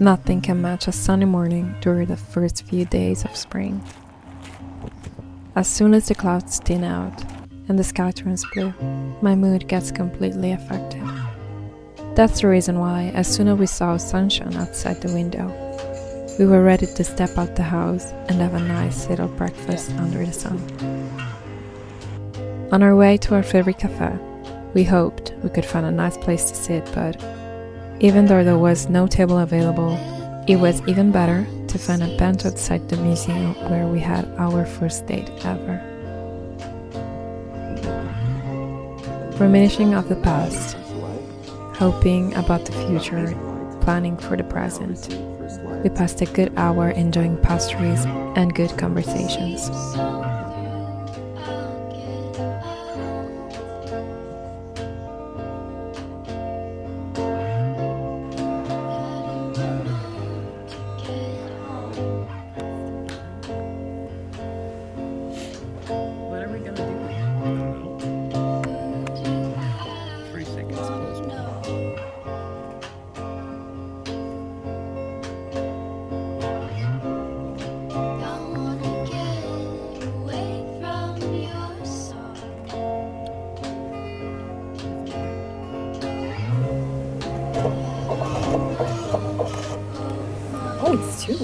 Nothing can match a sunny morning during the first few days of spring. As soon as the clouds thin out and the sky turns blue, my mood gets completely affected. That's the reason why, as soon as we saw sunshine outside the window, we were ready to step out the house and have a nice little breakfast under the sun. On our way to our favorite cafe, we hoped we could find a nice place to sit, but even though there was no table available, it was even better to find a bench outside the museum where we had our first date ever. Reminiscing of the past, hoping about the future, planning for the present, we passed a good hour enjoying pastries and good conversations. What are we gonna do? 3 seconds. Oh, it's 2.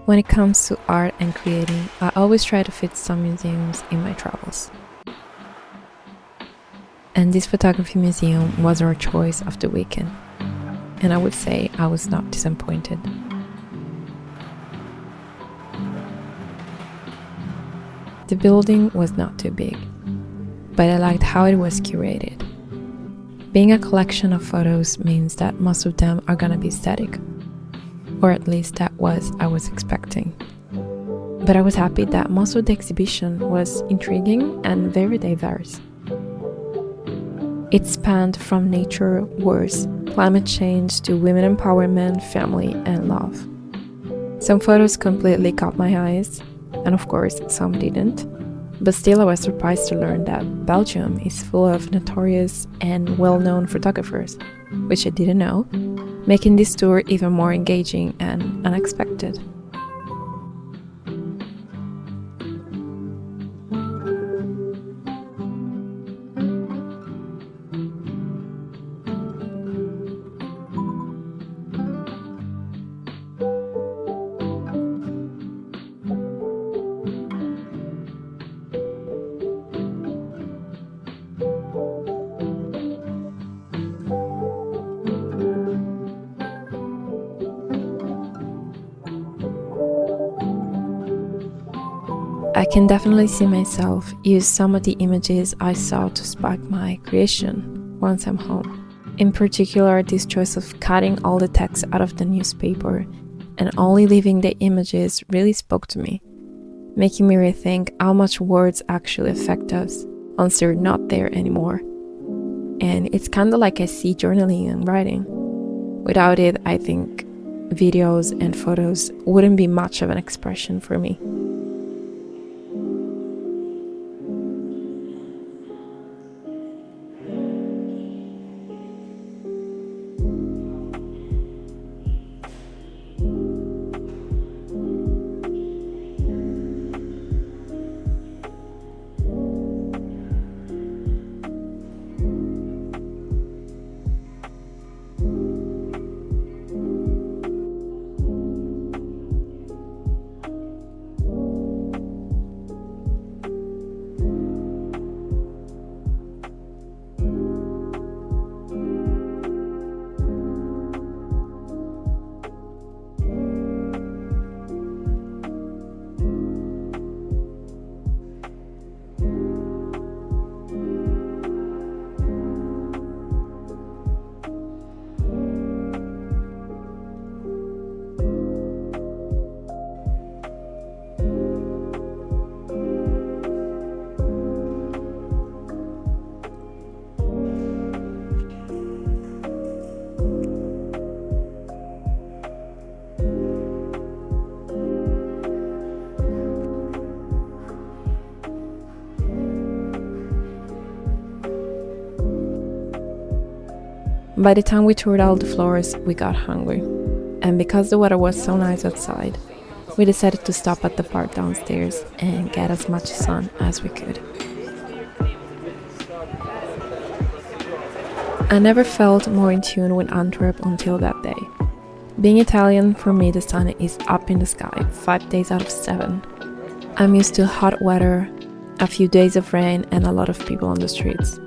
When it comes to art and creating, I always try to fit some museums in my travels. And this photography museum was our choice of the weekend, and I would say I was not disappointed. The building was not too big, but I liked how it was curated. Being a collection of photos means that most of them are gonna be static, or at least that was I was expecting. But I was happy that most of the exhibition was intriguing and very diverse. It spanned from nature, wars, climate change to women empowerment, family, and love. Some photos completely caught my eyes, and of course some didn't. But still I was surprised to learn that Belgium is full of notorious and well-known photographers, which I didn't know, making this tour even more engaging and unexpected. I can definitely see myself use some of the images I saw to spark my creation once I'm home. In particular, this choice of cutting all the text out of the newspaper and only leaving the images really spoke to me, making me rethink how much words actually affect us once they're not there anymore. And it's kind of like I see journaling and writing. Without it, I think videos and photos wouldn't be much of an expression for me. By the time we toured all the floors, we got hungry. And because the weather was so nice outside, we decided to stop at the park downstairs and get as much sun as we could. I never felt more in tune with Antwerp until that day. Being Italian, for me the sun is up in the sky 5 days out of 7. I'm used to hot weather, a few days of rain, and a lot of people on the streets.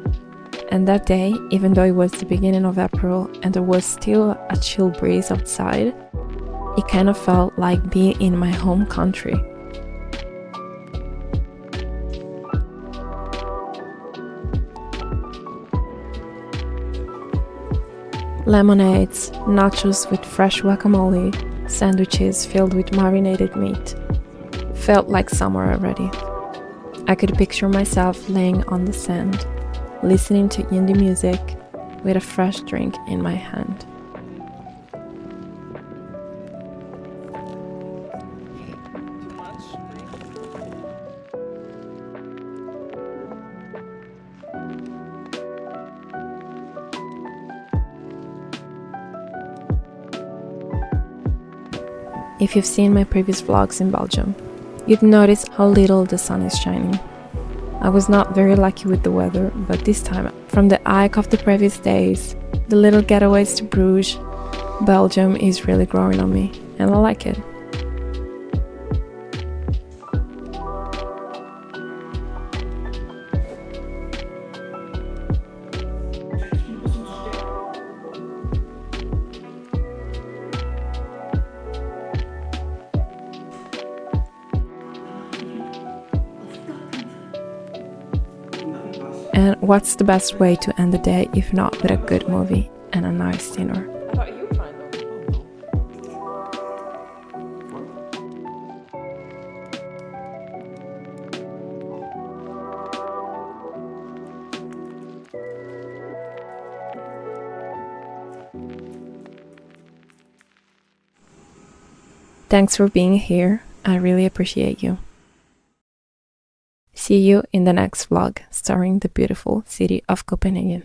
And that day, even though it was the beginning of April and there was still a chill breeze outside, it kind of felt like being in my home country. Lemonades, nachos with fresh guacamole, sandwiches filled with marinated meat. Felt like summer already. I could picture myself laying on the sand, listening to indie music with a fresh drink in my hand. If you've seen my previous vlogs in Belgium, you'd notice how little the sun is shining. I was not very lucky with the weather, but this time, from the ache of the previous days, the little getaways to Bruges, Belgium is really growing on me, and I like it. And what's the best way to end the day if not with a good movie and a nice dinner? I thought you were fine Thanks for being here. I really appreciate you. See you in the next vlog starring the beautiful city of Copenhagen.